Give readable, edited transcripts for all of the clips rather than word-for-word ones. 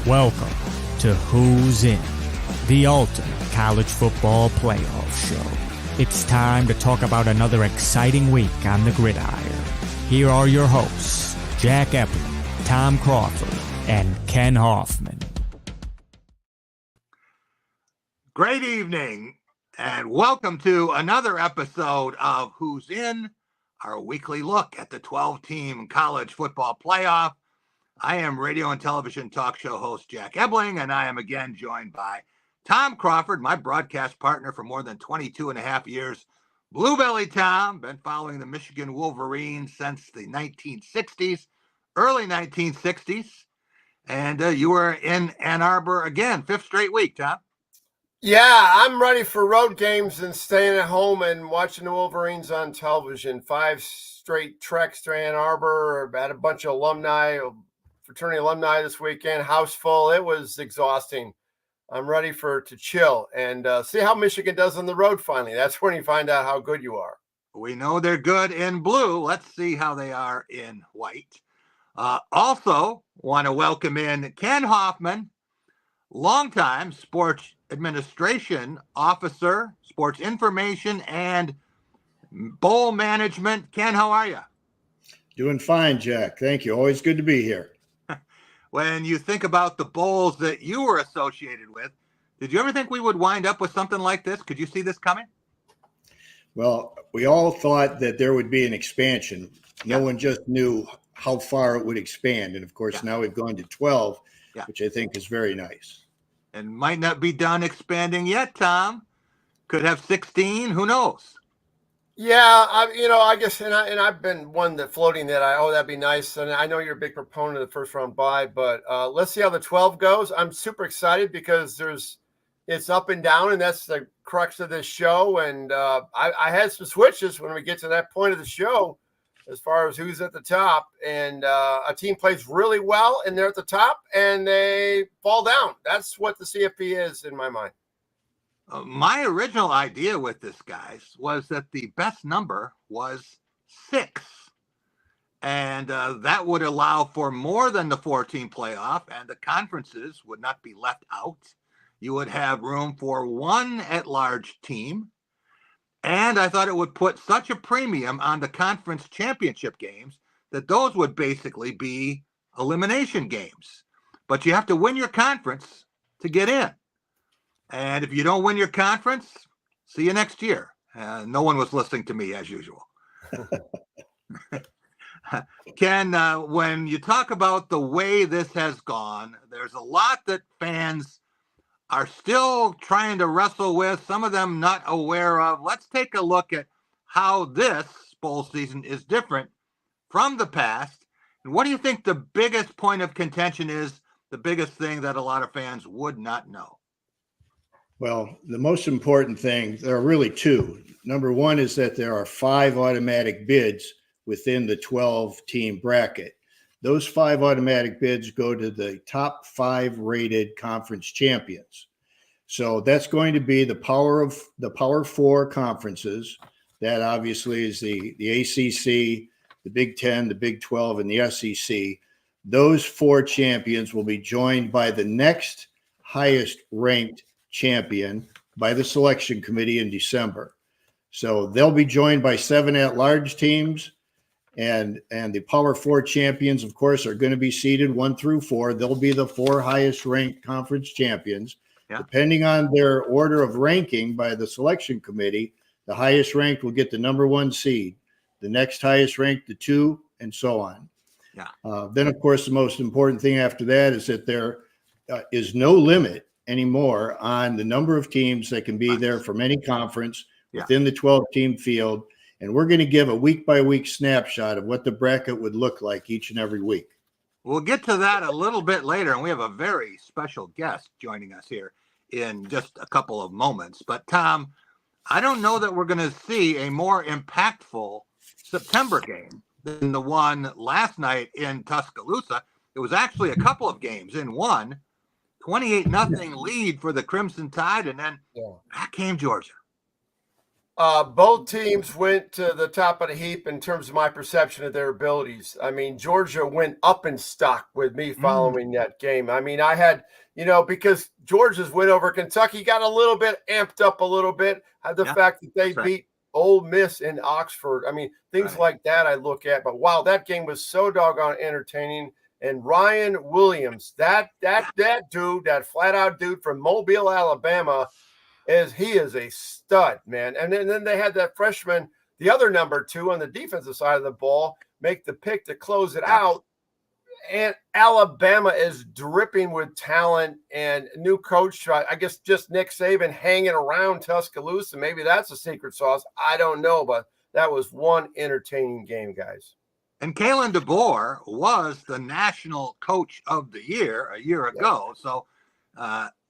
Welcome to Who's In, the ultimate college football playoff show. It's time to talk about another exciting week on the gridiron. Here are your hosts, Jack Ebling, Tom Crawford, and Ken Hoffman. Great evening, and welcome to another episode of Who's In, our weekly look at the 12-team college football playoff. I am radio and television talk show host Jack Ebling, and I am again joined by Tom Crawford, my broadcast partner for more than 22 and a half years. Blue Belly Tom, been following the Michigan Wolverines since the 1960s, early 1960s, and you were in Ann Arbor again, fifth straight week, Tom. Yeah, I'm ready for road games and staying at home and watching the Wolverines on television. 5 straight treks to Ann Arbor. Had a bunch of alumni, fraternity alumni this weekend, house full. It was exhausting. I'm ready to chill and see how Michigan does on the road finally. That's when you find out how good you are. We know they're good in blue. Let's see how they are in white. Also, want to welcome in Ken Hoffman, longtime sports administration officer, sports information, and bowl management. Ken, how are you? Doing fine, Jack. Thank you. Always good to be here. When you think about the bowls that you were associated with, did you ever think we would wind up with something like this? Could you see this coming? Well, we all thought that there would be an expansion. No one just knew how far it would expand. And of course, now we've gone to 12, which I think is very nice. And might not be done expanding yet, Tom. Could have 16. Who knows? Yeah, I guess, and I've been one that floating that that'd be nice. And I know you're a big proponent of the first round bye, but let's see how the 12 goes. I'm super excited because it's up and down, and that's the crux of this show. And I had some switches when we get to that point of the show, as far as who's at the top. And a team plays really well, and they're at the top, and they fall down. That's what the CFP is in my mind. My original idea with this, guys, was that the best number was 6. And that would allow for more than the 4-team playoff, and the conferences would not be left out. You would have room for one at-large team. And I thought it would put such a premium on the conference championship games that those would basically be elimination games. But you have to win your conference to get in. And if you don't win your conference, see you next year. No one was listening to me as usual. Ken, when you talk about the way this has gone, there's a lot that fans are still trying to wrestle with, some of them not aware of. Let's take a look at how this bowl season is different from the past. And what do you think the biggest point of contention is, the biggest thing that a lot of fans would not know? Well, the most important thing, there are really 2. Number one is that there are 5 automatic bids within the 12-team bracket. Those 5 automatic bids go to the top 5 rated conference champions. So that's going to be the Power 4 conferences. That obviously is the ACC, the Big 10, the Big 12, and the SEC. Those 4 champions will be joined by the next highest ranked champion by the selection committee in December. So they'll be joined by 7 at-large teams, and the Power 4 champions, of course, are going to be seeded 1 through 4. They'll be the 4 highest ranked conference champions. Depending on their order of ranking by the selection committee, the highest ranked will get the number 1 seed, the next highest ranked, the 2, and so on. Then, of course, the most important thing after that is that there is no limit anymore on the number of teams that can be there from any conference within the 12-team field. And we're going to give a week-by-week snapshot of what the bracket would look like each and every week. We'll get to that a little bit later, and we have a very special guest joining us here in just a couple of moments. But, Tom, I don't know that we're going to see a more impactful September game than the one last night in Tuscaloosa. It was actually a couple of games in one. 28-0 lead for the Crimson Tide, and then back came Georgia. Both teams went to the top of the heap in terms of my perception of their abilities. I mean, Georgia went up in stock with me following that game. I mean, I had, because Georgia's win over Kentucky got a little bit amped up a little bit. The fact that they beat Ole Miss in Oxford. I mean, things like that I look at. But wow, that game was so doggone entertaining. And Ryan Williams, that dude, that flat out dude from Mobile, Alabama, he is a stud, man. And then they had that freshman, the other number 2 on the defensive side of the ball, make the pick to close it out. And Alabama is dripping with talent and new coach. I guess just Nick Saban hanging around Tuscaloosa. Maybe that's a secret sauce. I don't know, but that was one entertaining game, guys. And Kalen DeBoer was the national coach of the year a year ago. So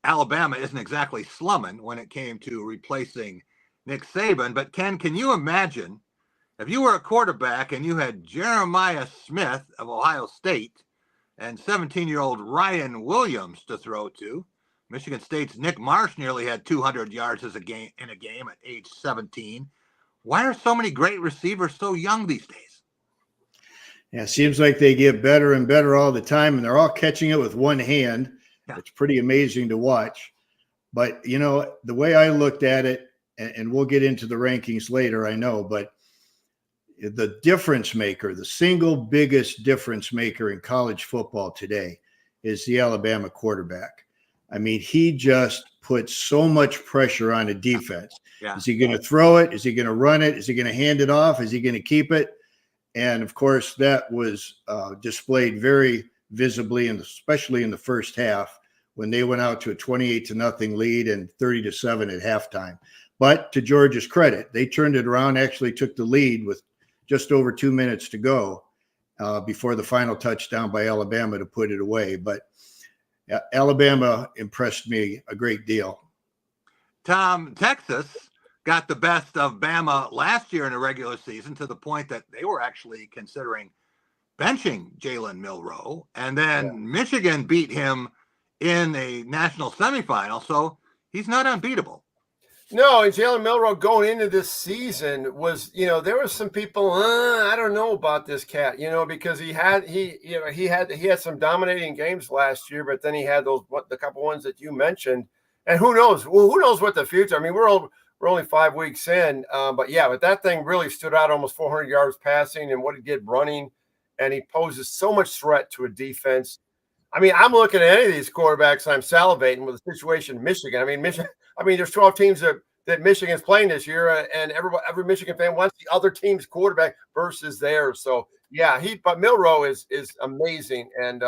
Alabama isn't exactly slumming when it came to replacing Nick Saban. But Ken, can you imagine if you were a quarterback and you had Jeremiah Smith of Ohio State and 17-year-old Ryan Williams to throw to? Michigan State's Nick Marsh nearly had 200 yards in a game at age 17. Why are so many great receivers so young these days? Yeah, it seems like they get better and better all the time, and they're all catching it with one hand. Yeah. It's pretty amazing to watch. But, the way I looked at it, and we'll get into the rankings later, I know, but the difference maker, the single biggest difference maker in college football today is the Alabama quarterback. I mean, he just puts so much pressure on a defense. Yeah. Is he going to throw it? Is he going to run it? Is he going to hand it off? Is he going to keep it? And, of course, that was displayed very visibly, and especially in the first half when they went out to a 28-0 lead and 30-7 at halftime. But to Georgia's credit, they turned it around, actually took the lead with just over 2 minutes to go before the final touchdown by Alabama to put it away. But Alabama impressed me a great deal. Tom, Texas got the best of Bama last year in the regular season to the point that they were actually considering benching Jalen Milroe. And then Michigan beat him in a national semifinal. So he's not unbeatable. No, and Jalen Milroe going into this season was, there were some people, I don't know about this cat, because he had some dominating games last year, but then he had the couple ones that you mentioned. And who knows? Well, who knows what the future? I mean, we're only 5 weeks in, but that thing really stood out, almost 400 yards passing and what he did running, and he poses so much threat to a defense. I mean, I'm looking at any of these quarterbacks, I'm salivating with the situation in Michigan. I mean, there's 12 teams that Michigan's playing this year, and every Michigan fan wants the other team's quarterback versus theirs. So but Milroe is amazing, and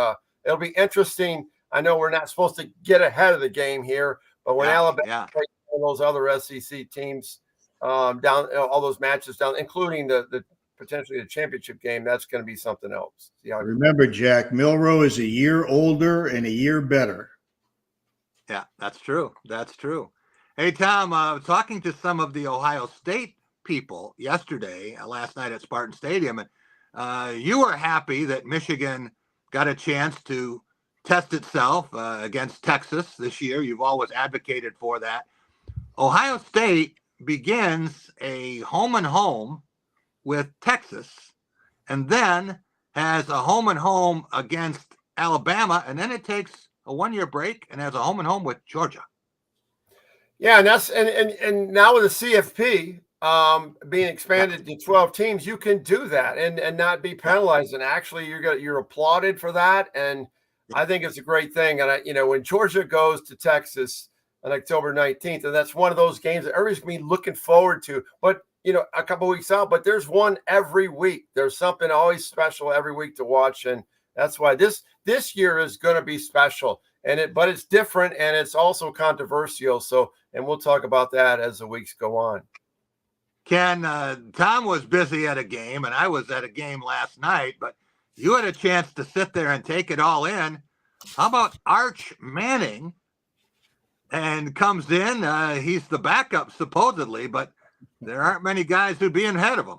it'll be interesting. I know we're not supposed to get ahead of the game here, but when Alabama plays those other SEC teams down, all those matches down, including the potentially the championship game, that's going to be something else. Remember, Jack, Milroe is a year older and a year better. Yeah, that's true. That's true. Hey, Tom, talking to some of the Ohio State people last night at Spartan Stadium, and you were happy that Michigan got a chance to test itself against Texas this year. You've always advocated for that. Ohio State begins a home and home with Texas, and then has a home and home against Alabama, and then it takes a 1-year break and has a home and home with Georgia. Yeah, and that's and now with the CFP being expanded to 12 teams, you can do that and not be penalized. And actually, you're applauded for that. And I think it's a great thing. And when Georgia goes to Texas on October 19th, and that's one of those games that everybody's gonna be looking forward to. But a couple of weeks out, but there's one every week. There's something always special every week to watch, and that's why this year is going to be special. But it's different, and it's also controversial. So, and we'll talk about that as the weeks go on. Ken, Tom was busy at a game, and I was at a game last night, but you had a chance to sit there and take it all in. How about Arch Manning? And comes in, he's the backup supposedly, but there aren't many guys who'd be ahead of him.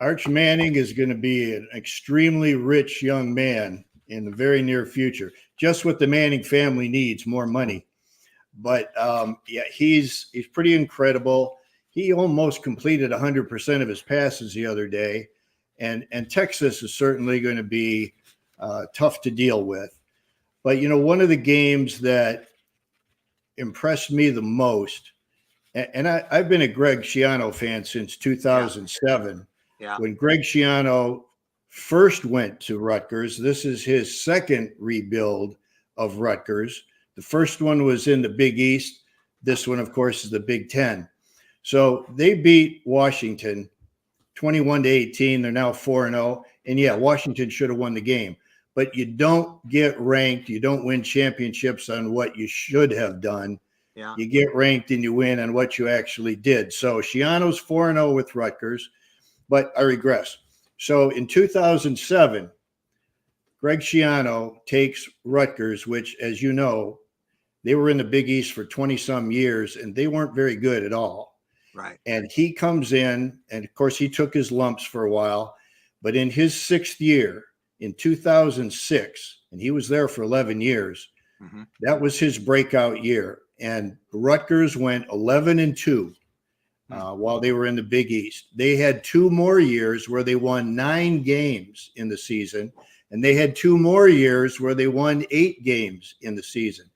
Arch Manning is going to be an extremely rich young man in the very near future. Just what the Manning family needs, more money. But he's pretty incredible. he almost completed 100% of his passes the other day. And Texas is certainly going to be tough to deal with. But, one of the games that impressed me the most, and I've been a Greg Schiano fan since 2007. Yeah. When Greg Schiano first went to Rutgers, this is his second rebuild of Rutgers. The first one was in the Big East. This one, of course, is the Big Ten. So they beat Washington 21-18. They're now 4-0. And yeah, Washington should have won the game. But you don't get ranked. You don't win championships on what you should have done. Yeah. You get ranked and you win on what you actually did. So Schiano's 4-0 with Rutgers, but I regress. So in 2007, Greg Schiano takes Rutgers, which, as you know, they were in the Big East for 20-some years, and they weren't very good at all. Right. And he comes in, and, of course, he took his lumps for a while. But in his sixth year, in 2006, and he was there for 11 years, that was his breakout year. And Rutgers went 11-2 while they were in the Big East. They had 2 more years where they won 9 games in the season, and they had 2 more years where they won 8 games in the season.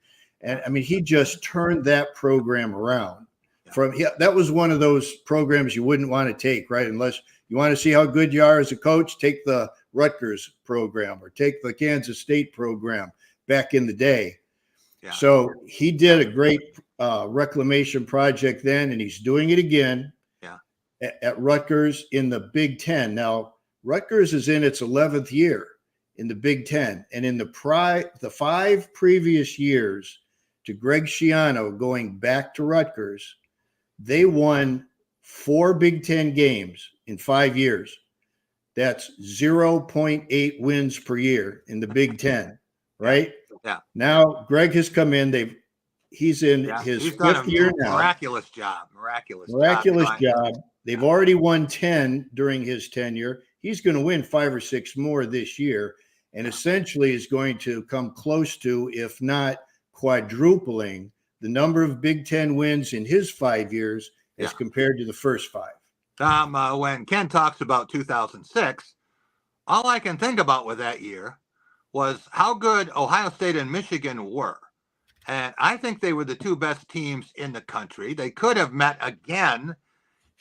And I mean, he just turned that program around. That was one of those programs you wouldn't want to take, right? Unless you want to see how good you are as a coach, take the Rutgers program or take the Kansas State program back in the day. Yeah. So he did a great reclamation project then, and he's doing it again at Rutgers in the Big Ten. Now, Rutgers is in its 11th year in the Big Ten, and in the 5 previous years to Greg Schiano going back to Rutgers, they won 4 Big Ten games in 5 years. That's 0.8 wins per year in the Big Ten, right? Yeah. Now Greg has come in. He's in his 5th year now. Miraculous job. Job. They've already won 10 during his tenure. He's going to win 5 or 6 more this year, and essentially is going to come close to, if not quadrupling, the number of Big Ten wins in his 5 years as compared to the first 5. Tom, when Ken talks about 2006, all I can think about with that year was how good Ohio State and Michigan were. And I think they were the 2 best teams in the country. They could have met again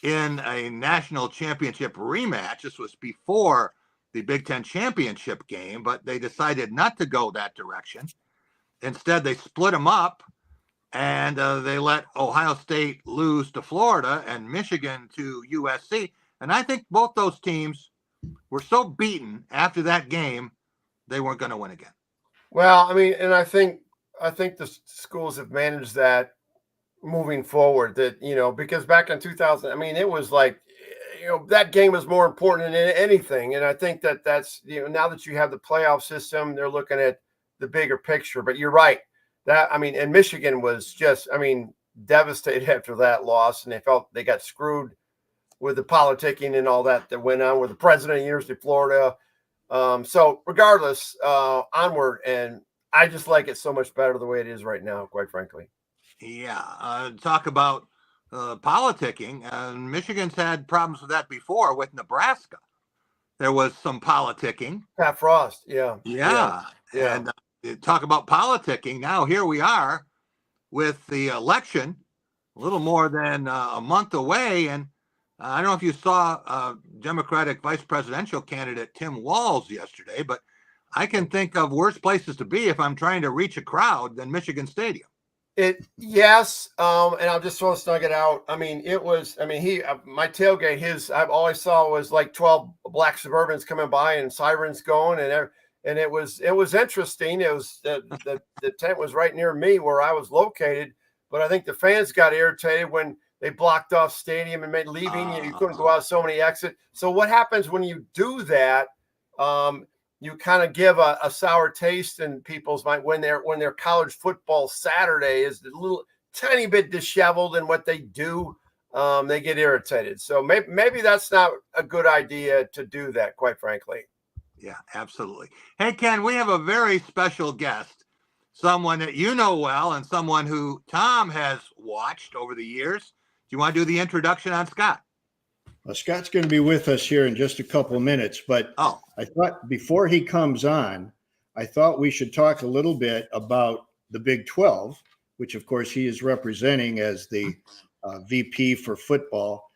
in a national championship rematch. This was before the Big Ten championship game, but they decided not to go that direction. Instead, they split them up, and they let Ohio State lose to Florida and Michigan to USC. And I think both those teams were so beaten after that game, they weren't going to win again. Well, I mean, and I think the schools have managed that moving forward, that, because back in 2000, I mean, it was like, that game was more important than anything. And I think that's, now that you have the playoff system, they're looking at the bigger picture. But you're right. And Michigan was just, devastated after that loss, and they felt they got screwed with the politicking and all that went on with the president of the University of Florida. So regardless, onward, and I just like it so much better the way it is right now, quite frankly. Yeah. Talk about politicking. Michigan's had problems with that before with Nebraska. There was some politicking. Pat Frost. Yeah. And talk about politicking. Now here we are with the election a little more than a month away. And I don't know if you saw Democratic vice presidential candidate Tim Walz yesterday, but I can think of worse places to be if I'm trying to reach a crowd than Michigan Stadium. Yes. And I'll just throw a nugget out. My tailgate, I always saw was like 12 black Suburbans coming by and sirens going, and it was interesting. It was the tent was right near me where I was located, but I think the fans got irritated when they blocked off stadium and made leaving. You couldn't go out so many exits. So what happens when you do that? You kind of give a sour taste in people's mind when their college football Saturday is a little tiny bit disheveled in what they do. They get irritated. So maybe that's not a good idea to do that, quite frankly. Yeah, absolutely. Hey, Ken, we have a very special guest, someone that you know well and someone who Tom has watched over the years. Do you want to do the introduction on Scott? Scott's going to be with us here in just a couple of minutes, but I thought before he comes on, I thought we should talk a little bit about the Big 12, which of course he is representing as the VP for football.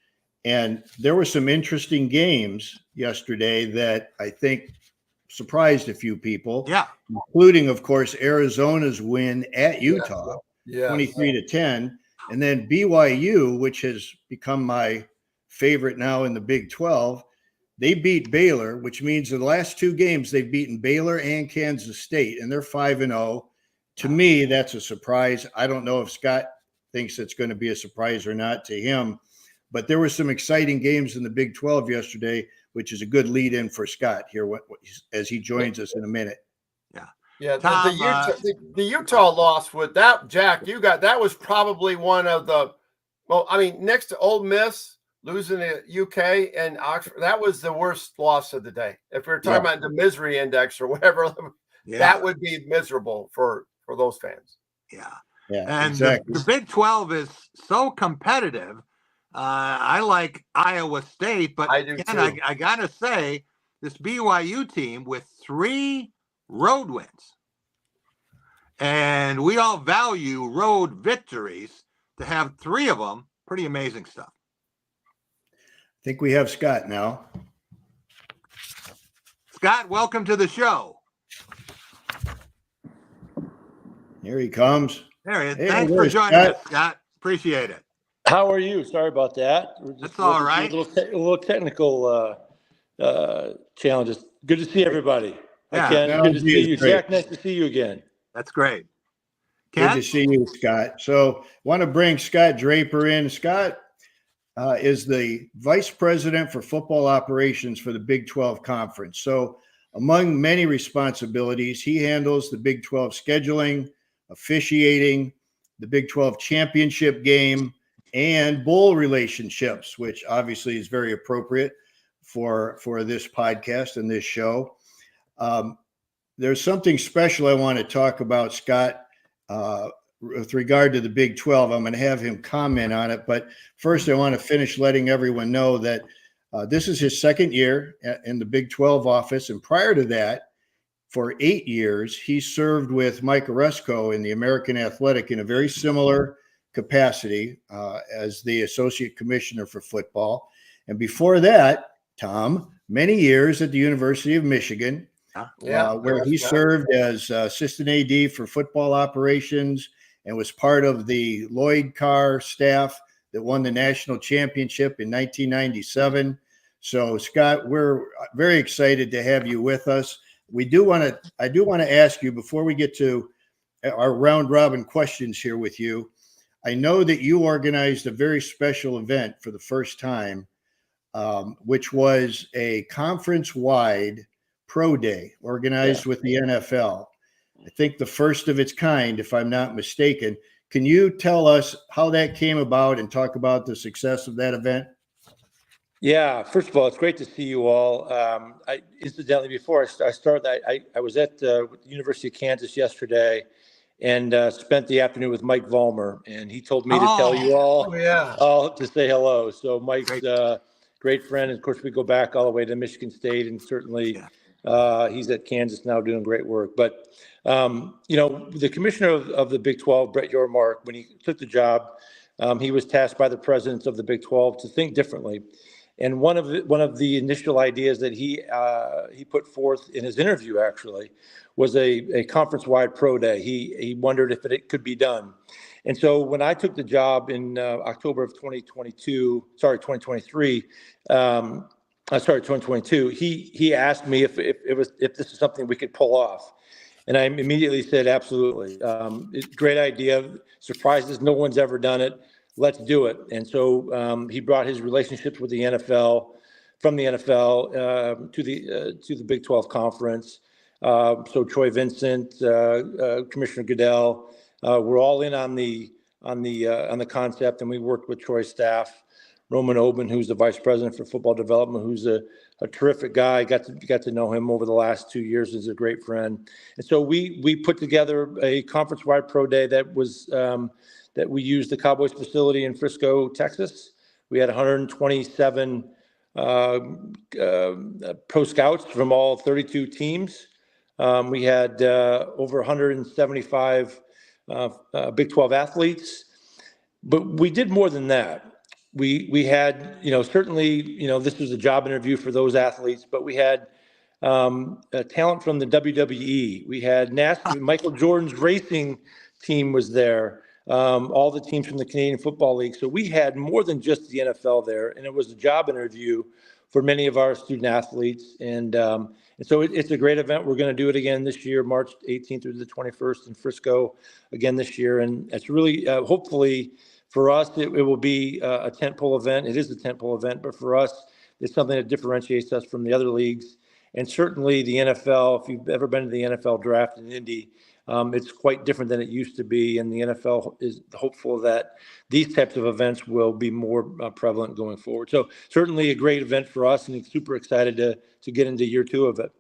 And there were some interesting games yesterday that I think surprised a few people. Yeah. Including, of course, Arizona's win at Utah, 23-10. And then BYU, which has become my favorite now in the Big 12, they beat Baylor, which means in the last two games they've beaten Baylor and Kansas State, and they're 5-0. To me, that's a surprise. I don't know if Scott thinks it's going to be a surprise or not to him, but there were some exciting games in the Big 12 yesterday, which is a good lead in for Scott here as he joins us in a minute. Yeah, Tom, the Utah loss with that, Jack, that was probably one of the, next to Ole Miss losing the UK and Oxford, that was the worst loss of the day. If we're talking about the misery index or whatever, that would be miserable for those fans. Yeah, and exactly. The Big 12 is so competitive. I like Iowa State, but I do too. I gotta say, this BYU team with 3 road wins, and we all value road victories. To have 3 of them, pretty amazing stuff. I think we have Scott now. Scott, welcome to the show. Here he comes. There he is. Thanks for joining us, Scott. Appreciate it. How are you? Sorry about that. That's all right. A little technical challenges. Good to see everybody. Yeah. Good to see you. Jack, nice to see you again. That's great. Good to see you, Scott. So want to bring Scott Draper in. Scott is the vice president for football operations for the Big 12 Conference. So among many responsibilities, he handles the Big 12 scheduling, officiating, the Big 12 championship game, and bowl relationships, which obviously is very appropriate for this podcast and this show. There's something special I want to talk about, Scott, with regard to the Big 12. I'm going to have him comment on it. But first, I want to finish letting everyone know that this is his second year in the Big 12 office. And prior to that, for 8 years, he served with Mike Oresco in the American Athletic in a very similar capacity as the associate commissioner for football. And before that, Tom, many years at the University of Michigan, where he served as assistant AD for football operations and was part of the Lloyd Carr staff that won the national championship in 1997. So, Scott, we're very excited to have you with us. I do want to ask you before we get to our round robin questions here with you. I know that you organized a very special event for the first time, which was a conference-wide pro day organized with the NFL. I think the first of its kind, if I'm not mistaken. Can you tell us how that came about and talk about the success of that event? Yeah, first of all, it's great to see you all. Incidentally, before I start, I was at the University of Kansas yesterday and spent the afternoon with Mike Vollmer, and he told me to tell you all to say hello. So Mike's great friend, and of course we go back all the way to Michigan State, and certainly he's at Kansas now doing great work. But the commissioner of the Big 12, Brett Yormark, when he took the job, he was tasked by the presidents of the Big 12 to think differently. And one of the initial ideas that he put forth in his interview actually was a conference-wide pro day. He wondered if it could be done. And so when I took the job in October of 2022, 2022, he asked me if this is something we could pull off. And I immediately said, absolutely. Great idea. Surprises, no one's ever done it. Let's do it. And so he brought his relationships with the NFL, from the NFL to the Big 12 conference. So Troy Vincent, Commissioner Goodell, we're all in on the concept, and we worked with Troy's staff. Roman Oben, who's the vice president for football development, who's a terrific guy. Got to know him over the last 2 years. He's a great friend. And so we put together a conference-wide pro day that that we used the Cowboys facility in Frisco, Texas. We had 127 pro scouts from all 32 teams. We had over 175 Big 12 athletes, but we did more than that. We had, certainly, this was a job interview for those athletes, but we had talent from the WWE. We had Michael Jordan's racing team was there. All the teams from the Canadian Football League. So we had more than just the NFL there, and it was a job interview for many of our student athletes. And so it's a great event. We're going to do it again this year, March 18th through the 21st in Frisco again this year. And it's really, hopefully for us, it will be a tentpole event. It is a tentpole event, but for us, it's something that differentiates us from the other leagues. And certainly the NFL, if you've ever been to the NFL draft in Indy, it's quite different than it used to be. And the NFL is hopeful that these types of events will be more prevalent going forward. So certainly a great event for us, and super excited to get into year 2 of it.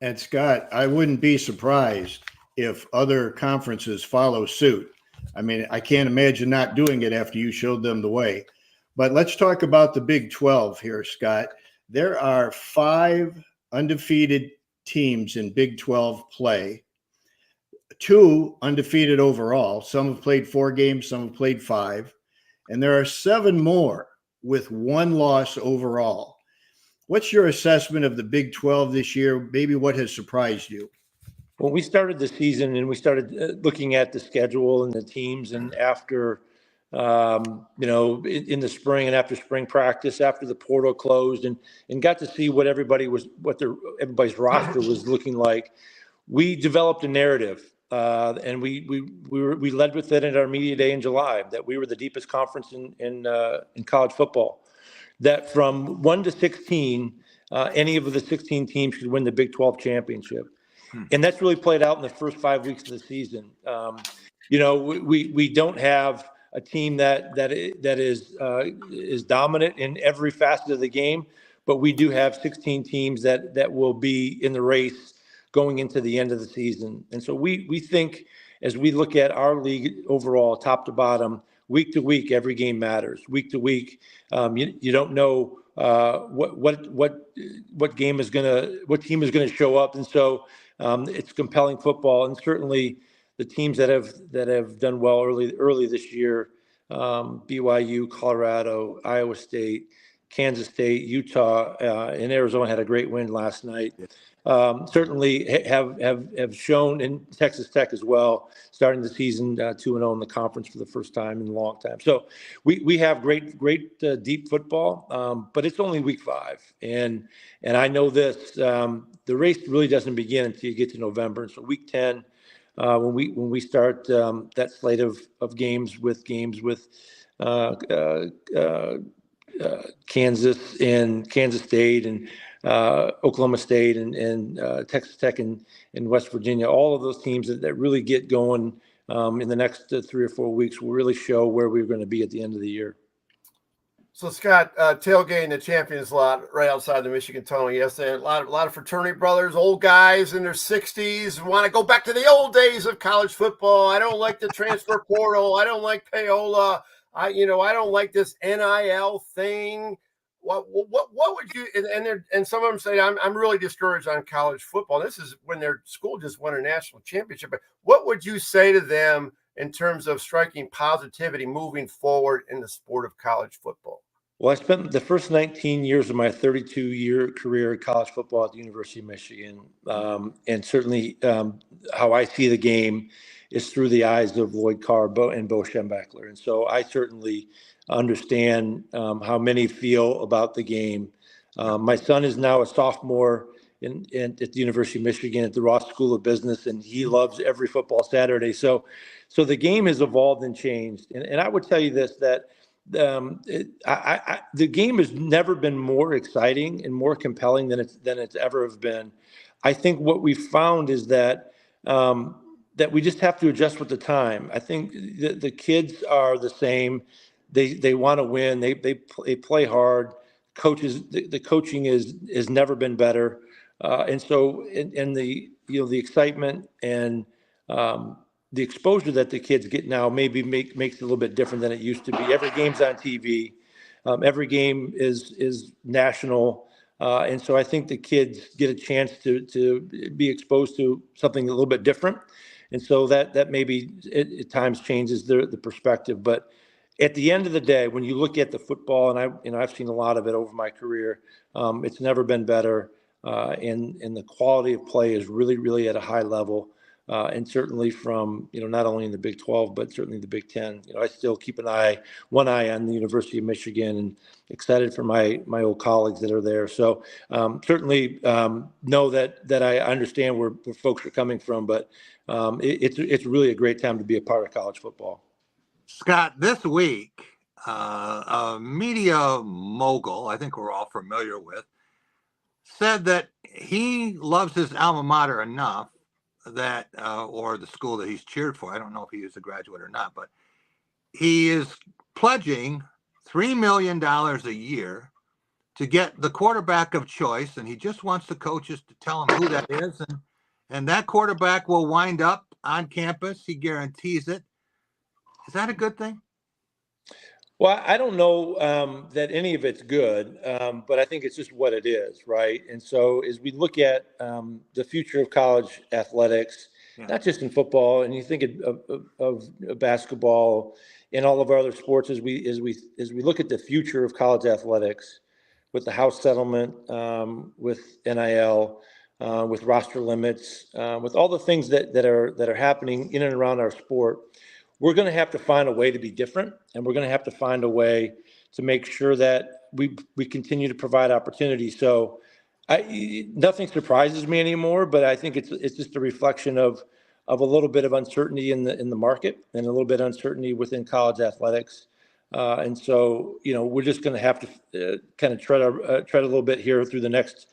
And Scott, I wouldn't be surprised if other conferences follow suit. I mean, I can't imagine not doing it after you showed them the way. But let's talk about the Big 12 here, Scott. There are 5 undefeated teams in Big 12 play, 2 undefeated overall. Some have played 4 games, some have played 5. And there are 7 more with 1 loss overall. What's your assessment of the Big 12 this year? Maybe what has surprised you? When we started the season and we started looking at the schedule and the teams, and after, in the spring and after spring practice, after the portal closed, and got to see what everybody's roster was looking like, we developed a narrative, and we led with it at our media day in July, that we were the deepest conference in college football. That from 1 to 16, any of the 16 teams could win the Big 12 championship. And that's really played out in the first 5 weeks of the season. We don't have a team that is dominant in every facet of the game, but we do have 16 teams that will be in the race going into the end of the season. And so we think, as we look at our league overall, top to bottom, week to week, every game matters. Week to week, you don't know what team is gonna show up, and so it's compelling football. And certainly the teams that have done well early this year, BYU, Colorado, Iowa State, Kansas State, Utah, and Arizona had a great win last night. Certainly have shown, in Texas Tech as well, starting the season 2-0 in the conference for the first time in a long time. So we have great deep football, but it's only week 5, and I know this: the race really doesn't begin until you get to November. And so week 10, when we start that slate of games with Kansas and Kansas State and Oklahoma State and Texas Tech and West Virginia, all of those teams that really get going in the next 3 or 4 weeks will really show where we're going to be at the end of the year. So Scott, tailgating the Champions Lot right outside the Michigan Tunnel yesterday. A lot of fraternity brothers, old guys in their 60s, want to go back to the old days of college football. I don't like the transfer portal. I don't like payola. I don't like this NIL thing. What would you, and some of them say, I'm really discouraged on college football. This is when their school just won a national championship. But what would you say to them in terms of striking positivity moving forward in the sport of college football? Well, I spent the first 19 years of my 32-year career in college football at the University of Michigan. And certainly how I see the game is through the eyes of Lloyd Carr and Bo Schembechler. And so I certainly understand how many feel about the game. My son is now a sophomore at the University of Michigan at the Ross School of Business, and he loves every football Saturday. So the game has evolved and changed. And I would tell you this, that the game has never been more exciting and more compelling than it's ever have been. I think what we found is that we just have to adjust with the time. I think the kids are the same. They want to win. They play hard. Coaches, the coaching has never been better. And so the excitement and the exposure that the kids get now maybe makes it a little bit different than it used to be. Every game's on TV. Every game is national. And so I think the kids get a chance to be exposed to something a little bit different. And so that maybe at times changes the perspective. But at the end of the day, when you look at the football, and I've seen a lot of it over my career, it's never been better. And the quality of play is really, really at a high level. And certainly from, not only in the Big 12, but certainly the Big 10. I still keep one eye on the University of Michigan, and excited for my old colleagues that are there. So certainly know that I understand where folks are coming from, but it's really a great time to be a part of college football. Scott, this week, a media mogul, I think we're all familiar with, said that he loves his alma mater enough that, or the school that he's cheered for. I don't know if he is a graduate or not, but he is pledging $3 million a year to get the quarterback of choice, and he just wants the coaches to tell him who that is, and that quarterback will wind up on campus. He guarantees it. Is that a good thing? Well, I don't know that any of it's good, but I think it's just what it is, right? And so as we look at the future of college athletics, not just in football, and you think of basketball and all of our other sports, as we look at the future of college athletics, with the House settlement, with NIL, with roster limits, with all the things that are happening in and around our sport, we're going to have to find a way to be different, and we're going to have to find a way to make sure that we continue to provide opportunity. So nothing surprises me anymore, but I think it's just a reflection of a little bit of uncertainty in the market, and a little bit of uncertainty within college athletics. And so, we're just going to have to kind of tread a little bit here through the next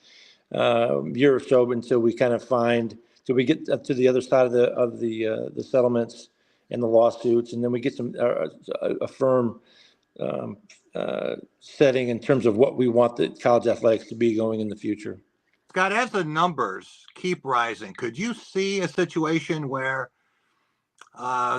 year or so until we get up to the other side of the settlements and the lawsuits, and then we get a firm setting in terms of what we want the college athletics to be going in the future. Scott, as the numbers keep rising, could you see a situation where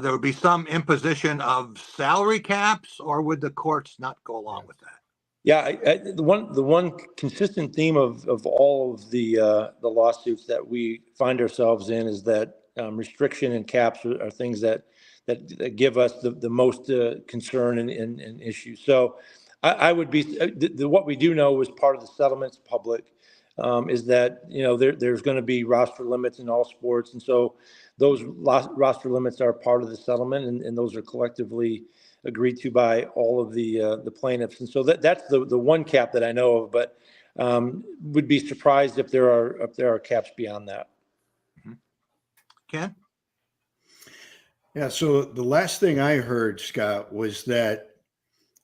there would be some imposition of salary caps, or would the courts not go along with that? Yeah, the one consistent theme of all of the lawsuits that we find ourselves in is that restriction and caps are things that give us the most concern and issues. So I would be what we do know as part of the settlements public is that there's going to be roster limits in all sports, and so those roster limits are part of the settlement, and those are collectively agreed to by all of the plaintiffs. And so that's the one cap that I know of, but would be surprised if there are caps beyond that. Ken? Yeah, so the last thing I heard, Scott, was that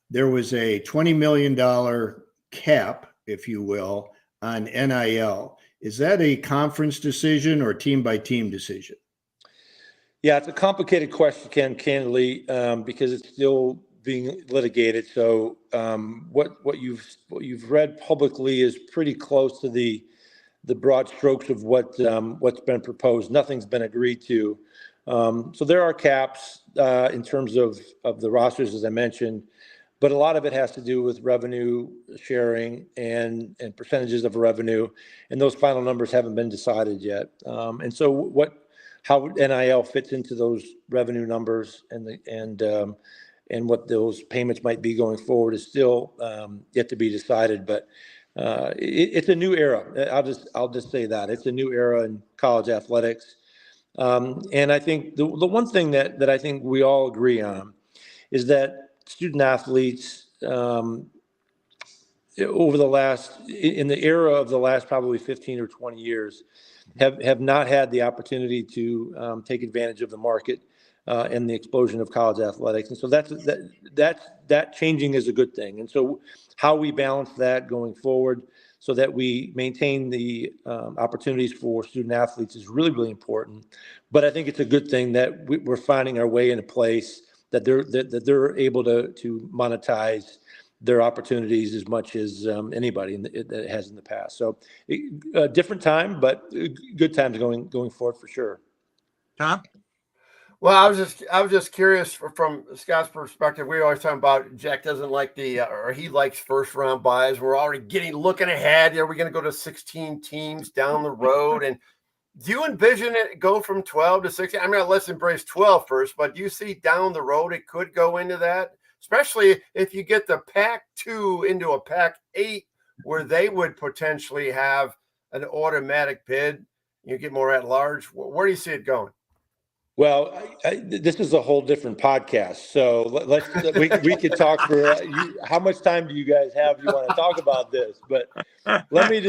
there was a $20 million cap, if you will, on NIL. Is that a conference decision or team-by-team decision? Yeah, it's a complicated question, Ken, candidly, because it's still being litigated. So what you've read publicly is pretty close to the broad strokes of what's been proposed. Nothing's been agreed to. So there are caps in terms of the rosters, as I mentioned, but a lot of it has to do with revenue sharing and percentages of revenue, and those final numbers haven't been decided yet. And so how NIL fits into those revenue numbers and what those payments might be going forward is still yet to be decided. But it's a new era. I'll just say that it's a new era in college athletics. And I think the one thing that I think we all agree on is that student athletes in the era of the last probably 15 or 20 years have not had the opportunity to take advantage of the market and the explosion of college athletics. And so that changing is a good thing. And so how we balance that going forward so that we maintain the opportunities for student athletes is really, really important. But I think it's a good thing that we're finding our way in a place that they're able to monetize their opportunities as much as anybody that has in the past. So a different time, but good times going forward for sure. Tom? Well, I was just curious from Scott's perspective. We always talk about Jack doesn't like or he likes first round buys. We're already looking ahead. Are we going to go to 16 teams down the road? And do you envision it go from 12 to 16? I mean, let's embrace 12 first, but do you see down the road it could go into that, especially if you get the Pac-2 into a Pac-8 where they would potentially have an automatic bid? You get more at large. Where do you see it going? Well, this is a whole different podcast, so we could talk for how much time do you guys have? You want to talk about this, but let me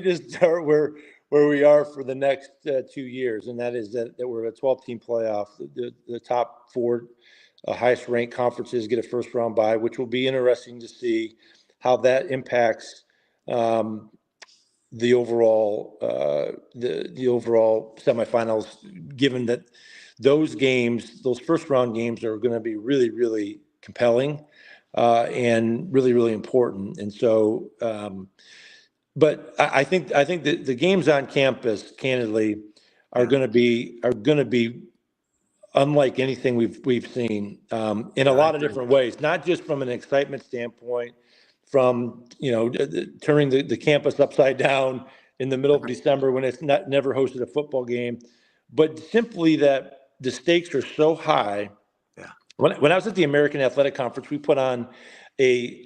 just start where we are for the next 2 years, and that is that we're a 12-team playoff. The top four highest ranked conferences get a first round bye, which will be interesting to see how that impacts the overall the overall semifinals, given that those first round games are going to be really, really compelling and really, really important. And so, but I think that the games on campus, candidly, are going to be unlike anything we've seen in a lot of different ways, not just from an excitement standpoint, from turning the campus upside down in the middle of December when it's never hosted a football game, but simply that the stakes are so high. Yeah. When I was at the American Athletic Conference, we put on a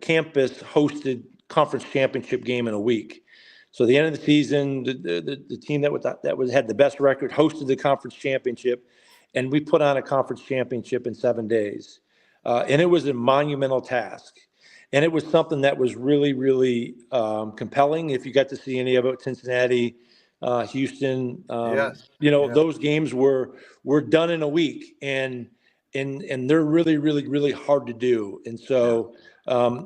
campus hosted conference championship game in a week. So the end of the season, the team that had the best record hosted the conference championship, and we put on a conference championship in 7 days. And it was a monumental task. And it was something that was really, really compelling. If you got to see any of it, Cincinnati, Houston, those games were done in a week, and they're really, really, really hard to do. And so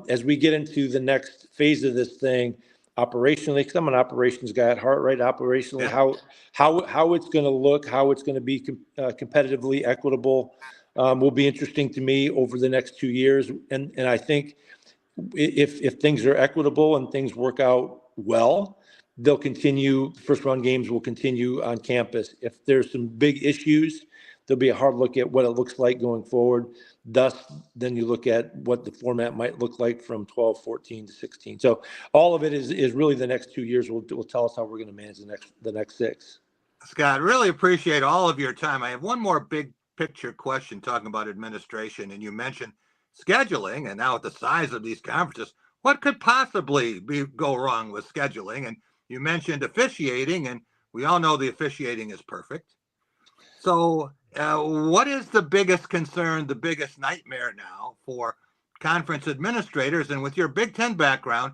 as we get into the next phase of this thing, operationally, because I'm an operations guy at heart, right? Operationally, how it's going to look, how it's going to be competitively equitable, will be interesting to me over the next 2 years. And I think if things are equitable and things work out well, they'll continue. First round games will continue on campus. If there's some big issues, there'll be a hard look at what it looks like going forward. Thus, then you look at what the format might look like from 12, 14 to 16. So all of it is really the next 2 years will tell us how we're going to manage the next 6. Scott, really appreciate all of your time. I have one more big picture question talking about administration, and you mentioned scheduling, and now at the size of these conferences, what could possibly go wrong with scheduling? And you mentioned officiating, and we all know the officiating is perfect. So what is the biggest concern, the biggest nightmare now for conference administrators? And with your Big Ten background,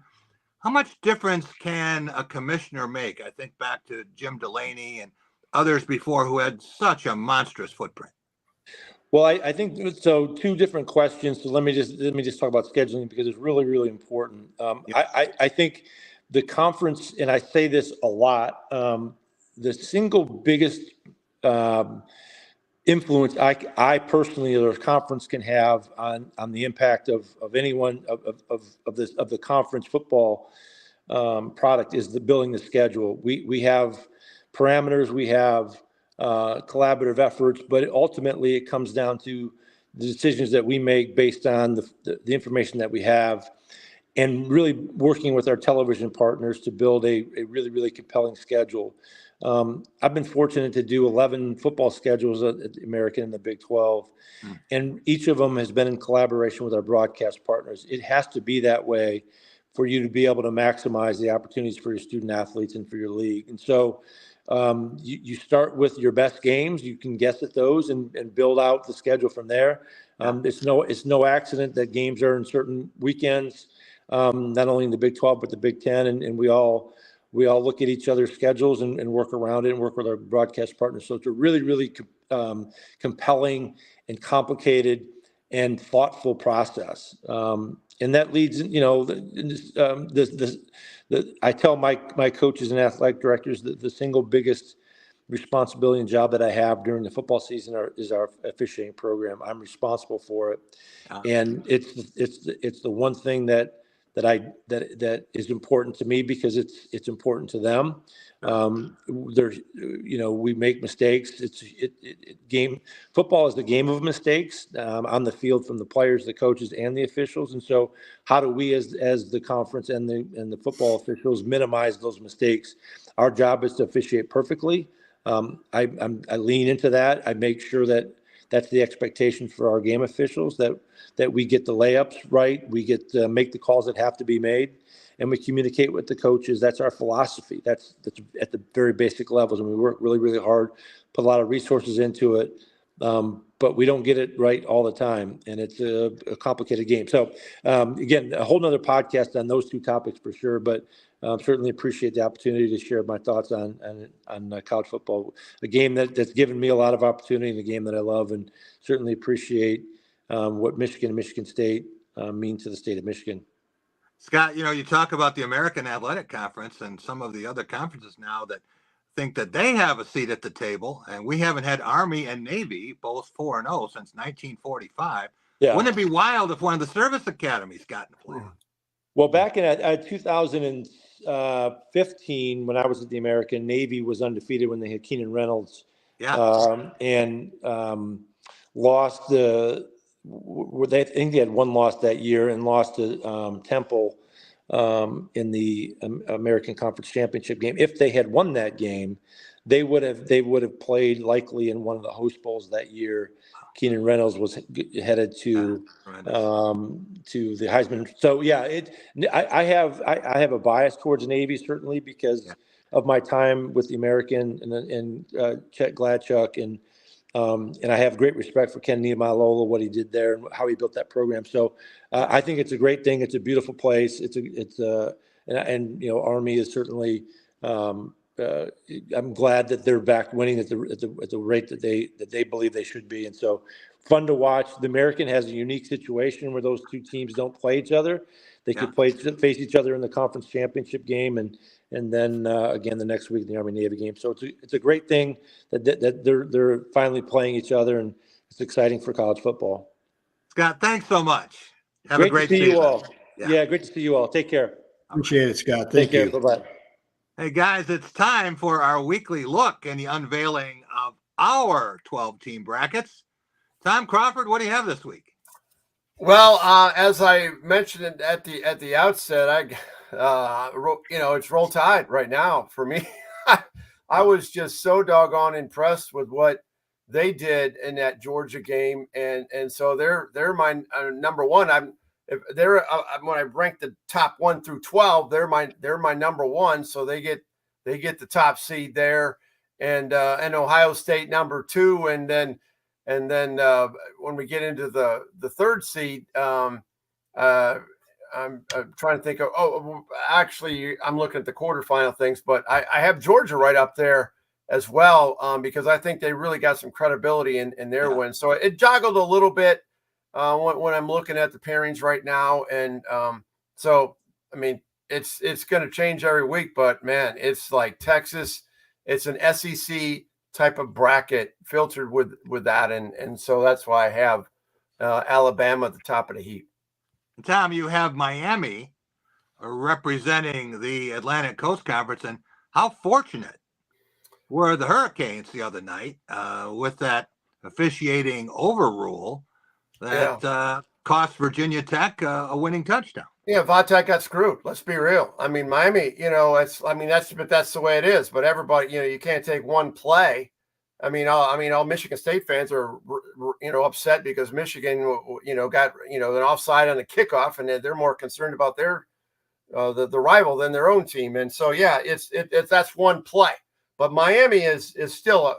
how much difference can a commissioner make? I think back to Jim Delaney and others before who had such a monstrous footprint. Well, I think so. 2 different questions. So let me just talk about scheduling because it's really, really important. I think the conference, and I say this a lot, the single biggest influence I personally or conference can have on the impact of anyone of the conference football product is the building the schedule. We have parameters, we have collaborative efforts, but ultimately it comes down to the decisions that we make based on the information that we have, and really working with our television partners to build a really, really compelling schedule. I've been fortunate to do 11 football schedules at the American and the Big 12, and each of them has been in collaboration with our broadcast partners. It has to be that way for you to be able to maximize the opportunities for your student athletes and for your league. And so you start with your best games. You can guess at those and build out the schedule from there. It's no accident that games are in certain weekends, not only in the Big 12 but the Big 10, and we all look at each other's schedules and work around it and work with our broadcast partners. So it's a really, really compelling and complicated and thoughtful process. And that leads, I tell my coaches and athletic directors that the single biggest responsibility and job that I have during the football season is our officiating program. I'm responsible for it, and it's the one thing that that is important to me because it's important to them. There's, we make mistakes. Football is the game of mistakes on the field, from the players, the coaches, and the officials. And so, how do we, as the conference and the football officials, minimize those mistakes? Our job is to officiate perfectly. I lean into that. I make sure that that's the expectation for our game officials, that we get the layups right, we get to make the calls that have to be made, and we communicate with the coaches. That's our philosophy. That's at the very basic levels, and we work really, really hard, put a lot of resources into it, but we don't get it right all the time, and it's a complicated game. So again, a whole nother podcast on those two topics for sure, but certainly appreciate the opportunity to share my thoughts on college football, a game that's given me a lot of opportunity, and a game that I love, and certainly appreciate what Michigan and Michigan State mean to the state of Michigan. Scott, you talk about the American Athletic Conference and some of the other conferences now that think that they have a seat at the table, and we haven't had Army and Navy both 4-0 since 1945. Yeah. Wouldn't it be wild if one of the service academies got in play? Well, back in 2015, when I was at the American, Navy was undefeated when they had Keenan Reynolds. Yeah. And lost I think they had one loss that year, and lost to Temple in the American Conference Championship game. If they had won that game, they would have played likely in one of the host bowls that year. Keenan Reynolds was headed to the Heisman. So yeah, I have a bias towards Navy, certainly because of my time with the American and Chet Gladchuk, and I have great respect for Ken Niemalola, what he did there and how he built that program. So I think it's a great thing. It's a beautiful place. Army is certainly. I'm glad that they're back winning at the rate that they believe they should be, and so fun to watch. The American has a unique situation where those two teams don't play each other. They could face each other in the conference championship game, and then again the next week in the Army Navy game. So it's a great thing that they're finally playing each other, and it's exciting for college football. Scott, thanks so much. Have a great to see season. You all. Yeah, great to see you all. Take care. Appreciate it, Scott. Thank you. Bye-bye. Hey guys, it's time for our weekly look and the unveiling of our 12-team brackets. Tom Crawford, what do you have this week? Well, as I mentioned at the outset, it's roll tide right now for me. I was just so doggone impressed with what they did in that Georgia game, and so they're my number one. When I rank the top 1 through 12, they're my number one, so they get the top seed there, and Ohio State number 2, and then when we get into the third seed, I'm trying to think of. Actually, I'm looking at the quarterfinal things, but I have Georgia right up there as well, because I think they really got some credibility in their win. So it joggled a little bit when I'm looking at the pairings right now, and so I mean it's going to change every week, but man, it's like Texas. It's an SEC type of bracket filtered with that, and so that's why I have Alabama at the top of the heap. Tom, you have Miami representing the Atlantic Coast Conference, and how fortunate were the Hurricanes the other night with that officiating overrule that cost Virginia Tech a winning touchdown. Yeah, Vatek got screwed. Let's be real. I mean, Miami, that's the way it is. But everybody, you can't take one play. All Michigan State fans are, upset because Michigan, got, an offside on the kickoff, and they're more concerned about their the rival than their own team. And so, it's that's one play. But Miami is still.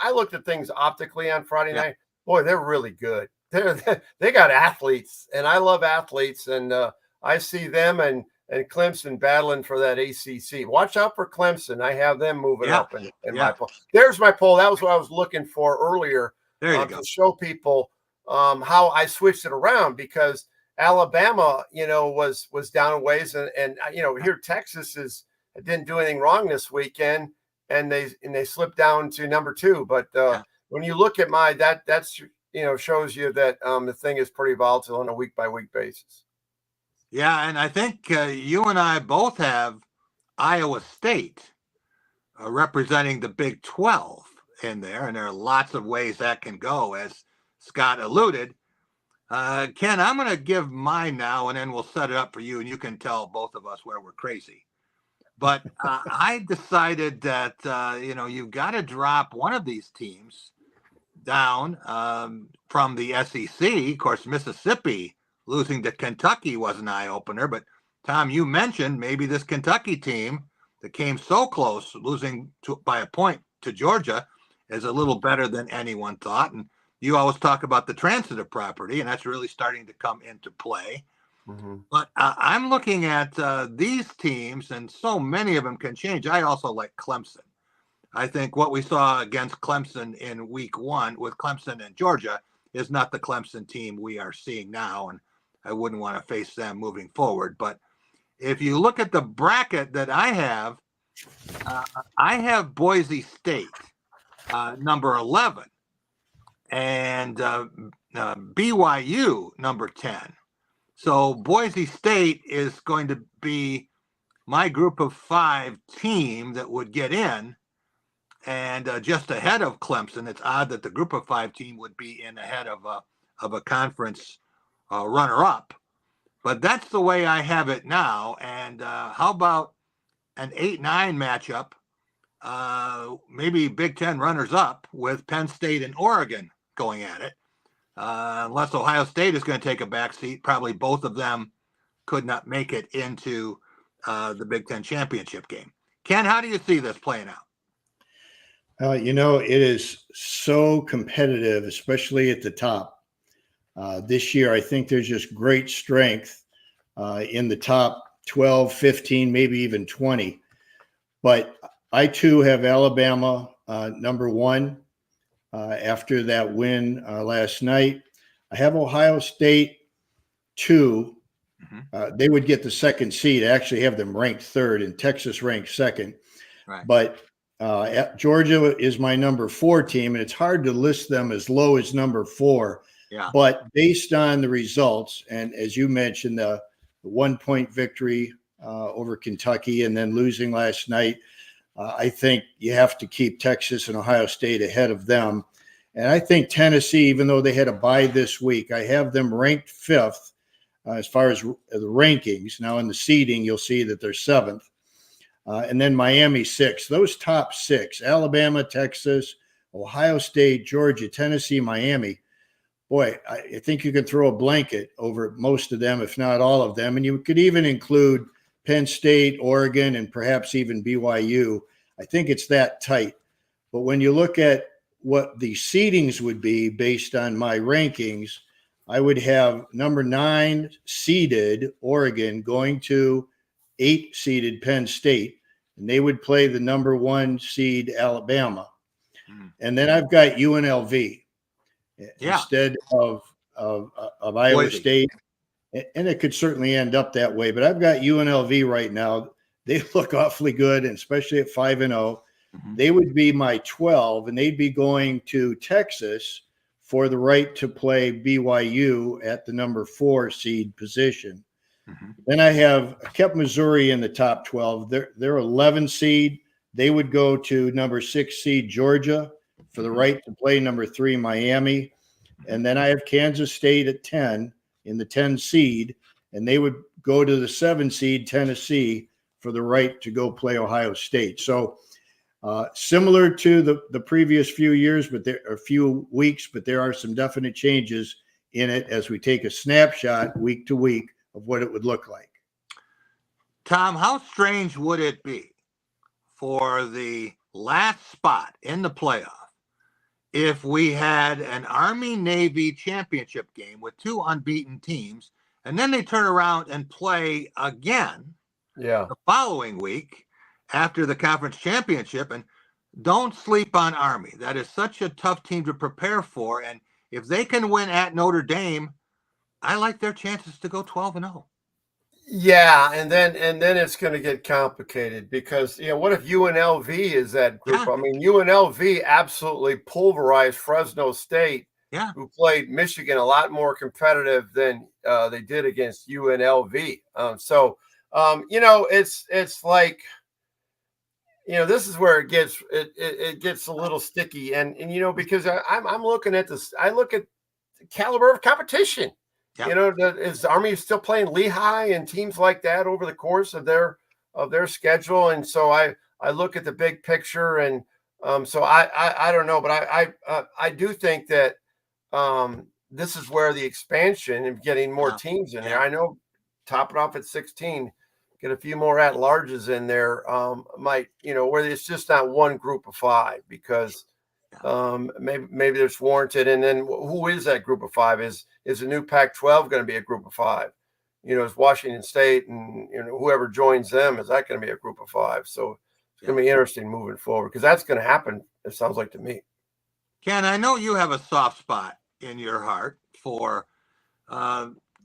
I looked at things optically on Friday night. Boy, they're really good. They got athletes, and I love athletes, and I see them and Clemson battling for that ACC. Watch out for Clemson. I have them moving up in my poll. There's my poll. That was what I was looking for earlier. There you go. To show people how I switched it around, because Alabama, was down a ways, and here Texas didn't do anything wrong this weekend, and they slipped down to number 2. But when you look at that's shows you that the thing is pretty volatile on a week by week basis. Yeah, and I think you and I both have Iowa State representing the Big 12 in there, and there are lots of ways that can go, as Scott alluded. Ken, I'm going to give mine now, and then we'll set it up for you, and you can tell both of us where we're crazy. But I decided that, you've got to drop one of these teams down from the SEC. Of course, Mississippi losing to Kentucky was an eye-opener. But, Tom, you mentioned maybe this Kentucky team that came so close, losing by a point to Georgia, is a little better than anyone thought. And you always talk about the transitive property, and that's really starting to come into play. Mm-hmm. But I'm looking at these teams, and so many of them can change. I also like Clemson. I think what we saw against Clemson in week 1 with Clemson and Georgia is not the Clemson team we are seeing now, and I wouldn't want to face them moving forward. But if you look at the bracket that I have Boise State number 11 and BYU number 10. So Boise State is going to be my group of 5 team that would get in, and just ahead of Clemson. It's odd that the group of 5 team would be in ahead of a conference runner-up, but that's the way I have it now. And how about an 8-9 matchup? Maybe Big Ten runners-up with Penn State and Oregon going at it. Unless Ohio State is going to take a back seat, probably both of them could not make it into the Big Ten championship game. Ken, how do you see this playing out? It is so competitive, especially at the top. This year, I think there's just great strength in the top 12, 15, maybe even 20. But I, too, have Alabama number 1 after that win last night. I have Ohio State 2. Mm-hmm. They would get the 2nd seed. I actually have them ranked 3rd, and Texas ranked 2nd. Right. But Georgia is my number 4 team, and it's hard to list them as low as number 4. Yeah. But based on the results, and as you mentioned, the 1-point victory over Kentucky and then losing last night, I think you have to keep Texas and Ohio State ahead of them. And I think Tennessee, even though they had a bye this week, I have them ranked 5th as far as the rankings. Now in the seeding, you'll see that they're 7th. And then Miami 6th. Those top 6, Alabama, Texas, Ohio State, Georgia, Tennessee, Miami. Boy, I think you can throw a blanket over most of them, if not all of them. And you could even include Penn State, Oregon, and perhaps even BYU. I think it's that tight. But when you look at what the seedings would be based on my rankings, I would have number 9 seeded Oregon going to 8 seeded Penn State, and they would play the number 1 seed Alabama. And then I've got UNLV instead of Iowa State. And it could certainly end up that way, but I've got UNLV right now. They look awfully good, and especially at 5-0. Mm-hmm. They would be my 12, and they'd be going to Texas for the right to play BYU at the number 4 seed position. Mm-hmm. Then I kept Missouri in the top 12. They're 11 seed. They would go to number 6 seed Georgia for the right to play number 3 Miami. And then I have Kansas State at 10 in the 10 seed, and they would go to the 7 seed Tennessee for the right to go play Ohio State. So similar to the previous few years, but there are a few weeks, but there are some definite changes in it as we take a snapshot week to week of what it would look like. Tom, how strange would it be for the last spot in the playoff if we had an Army-Navy championship game with 2 unbeaten teams, and then they turn around and play again the following week after the conference championship? And don't sleep on Army. That is such a tough team to prepare for. And if they can win at Notre Dame, I like their chances to go 12-0. Yeah, and then it's going to get complicated because what if UNLV is that group? Yeah. I mean, UNLV absolutely pulverized Fresno State Yeah. who played Michigan a lot more competitive than they did against UNLV. It's like, this is where it gets a little sticky, and because I'm looking at this, I look at the caliber of competition. Yep. Is Army still playing Lehigh and teams like that over the course of their schedule? And so I look at the big picture, and so I don't know, but I do think that this is where the expansion and getting more teams in there. I know, top it off at 16, get a few more at-larges in there, might, where it's just not one group of 5, because maybe there's warranted. And then who is that group of 5? Is the new Pac-12 going to be a group of 5? Is Washington State and whoever joins them, is that going to be a group of 5? So it's going to be interesting moving forward, because that's going to happen, it sounds like to me. Ken, I know you have a soft spot in your heart for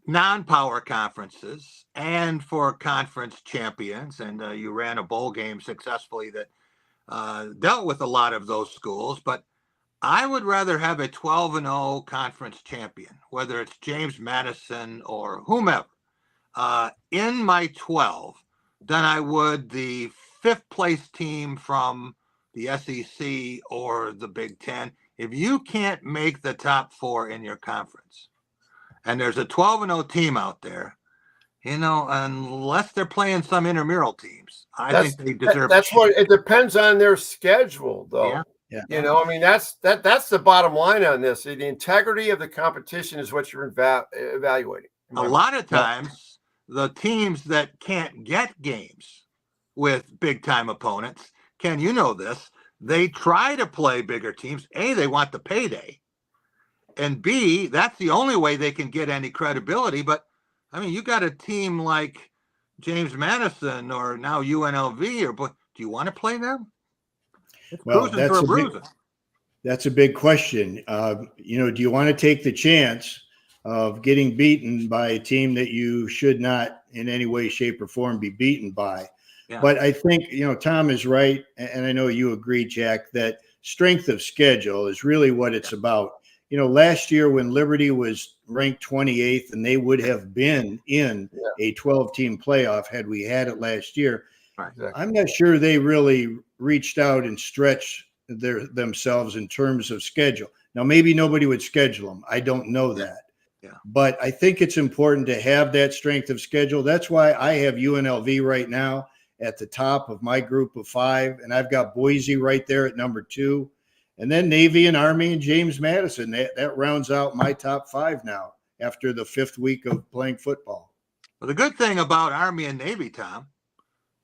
non-power conferences and for conference champions, and you ran a bowl game successfully that dealt with a lot of those schools. But I would rather have a 12-0 conference champion, whether it's James Madison or whomever, in my 12 than I would the 5th place team from the SEC or the Big Ten. If you can't make the top 4 in your conference, and there's a 12-0 team out there, unless they're playing some intramural teams, I think they deserve. That's what it depends on their schedule, though. Yeah. That's the bottom line on this. The integrity of the competition is what you're evaluating. A lot of times, the teams that can't get games with big time opponents, Ken, you know this, they try to play bigger teams. A, they want the payday, and B, that's the only way they can get any credibility. But I mean, you got a team like James Madison or now UNLV, do you want to play them? Well, that's a big question. Do you want to take the chance of getting beaten by a team that you should not in any way, shape, or form be beaten by? Yeah. But I think, Tom is right. And I know you agree, Jack, that strength of schedule is really what it's about. Last year when Liberty was ranked 28th, and they would have been in a 12-team playoff had we had it last year. Right. I'm not sure they really reached out and stretched themselves in terms of schedule. Now, maybe nobody would schedule them. I don't know that. Yeah. But I think it's important to have that strength of schedule. That's why I have UNLV right now at the top of my group of 5, and I've got Boise right there at number 2, and then Navy and Army and James Madison. That rounds out my top 5 now after the 5th week of playing football. Well, the good thing about Army and Navy, Tom,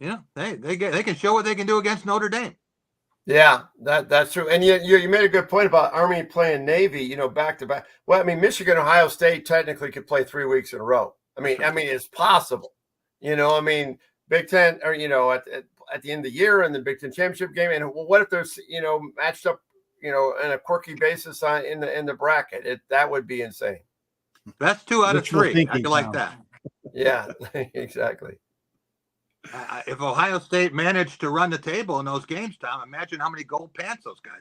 they can show what they can do against Notre Dame. Yeah, that's true. And you made a good point about Army playing Navy, back to back. Well, I mean, Michigan, Ohio State technically could play 3 weeks in a row. I mean, it's possible. Big Ten, or at the end of the year in the Big Ten championship game, and what if there's matched up on a quirky basis in the bracket? That would be insane. That's 2 out of 3. I like that. Yeah, exactly. If Ohio State managed to run the table in those games, Tom, imagine how many gold pants those guys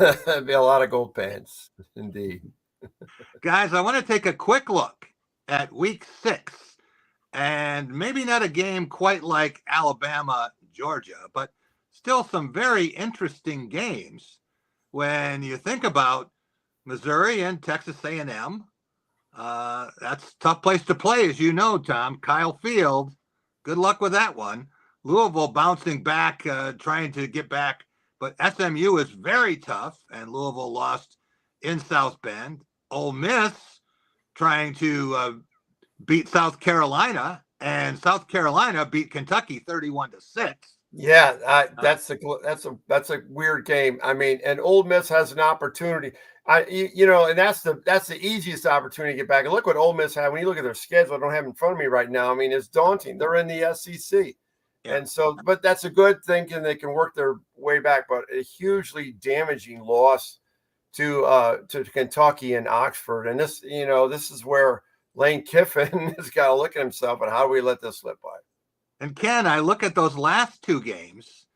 would. That'd be a lot of gold pants, indeed. Guys, I want to take a quick look at week 6. And maybe not a game quite like Alabama, Georgia, but still some very interesting games when you think about Missouri and Texas A&M. That's a tough place to play, as you know, Tom. Kyle Field, good luck with that one. Louisville bouncing back, trying to get back, but SMU is very tough, and Louisville lost in South Bend. Ole Miss trying to beat South Carolina, and South Carolina beat Kentucky 31-6. Yeah, that's a weird game. I mean, and Ole Miss has an opportunity. And that's the easiest opportunity to get back. And look what Ole Miss had. When you look at their schedule, I don't have it in front of me right now. I mean, it's daunting. They're in the SEC, and so, but that's a good thing, and they can work their way back. But a hugely damaging loss to Kentucky and Oxford, and this is where Lane Kiffin has got to look at himself and how do we let this slip by? And Ken, I look at those last 2 games,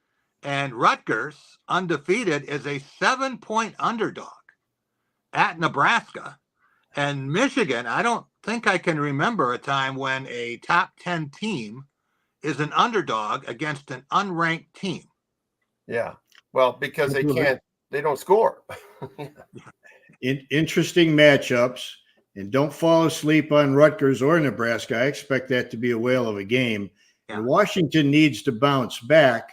and Rutgers, undefeated, is a 7-point underdog at Nebraska. And Michigan, I don't think I can remember a time when a top 10 team is an underdog against an unranked team. Yeah. Well, because they don't score. Interesting matchups. And don't fall asleep on Rutgers or Nebraska. I expect that to be a whale of a game. Yeah. And Washington needs to bounce back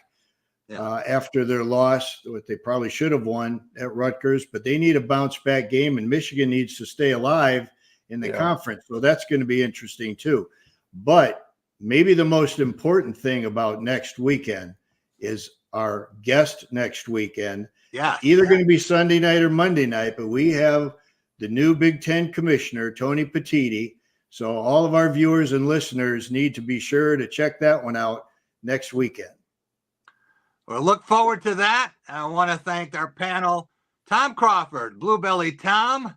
Yeah. after their loss, what they probably should have won at Rutgers, but they need a bounce back game, and Michigan needs to stay alive in the conference. So that's going to be interesting too. But maybe the most important thing about next weekend is our guest next weekend. Yeah. Either going to be Sunday night or Monday night, but we have the new Big Ten commissioner, Tony Petitti. So all of our viewers and listeners need to be sure to check that one out next weekend. We'll look forward to that. I want to thank our panel, Tom Crawford, Bluebelly Tom,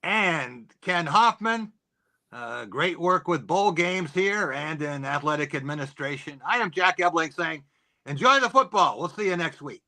and Ken Hoffman. Great work with bowl games here and in athletic administration. I am Jack Ebling saying, enjoy the football. We'll see you next week.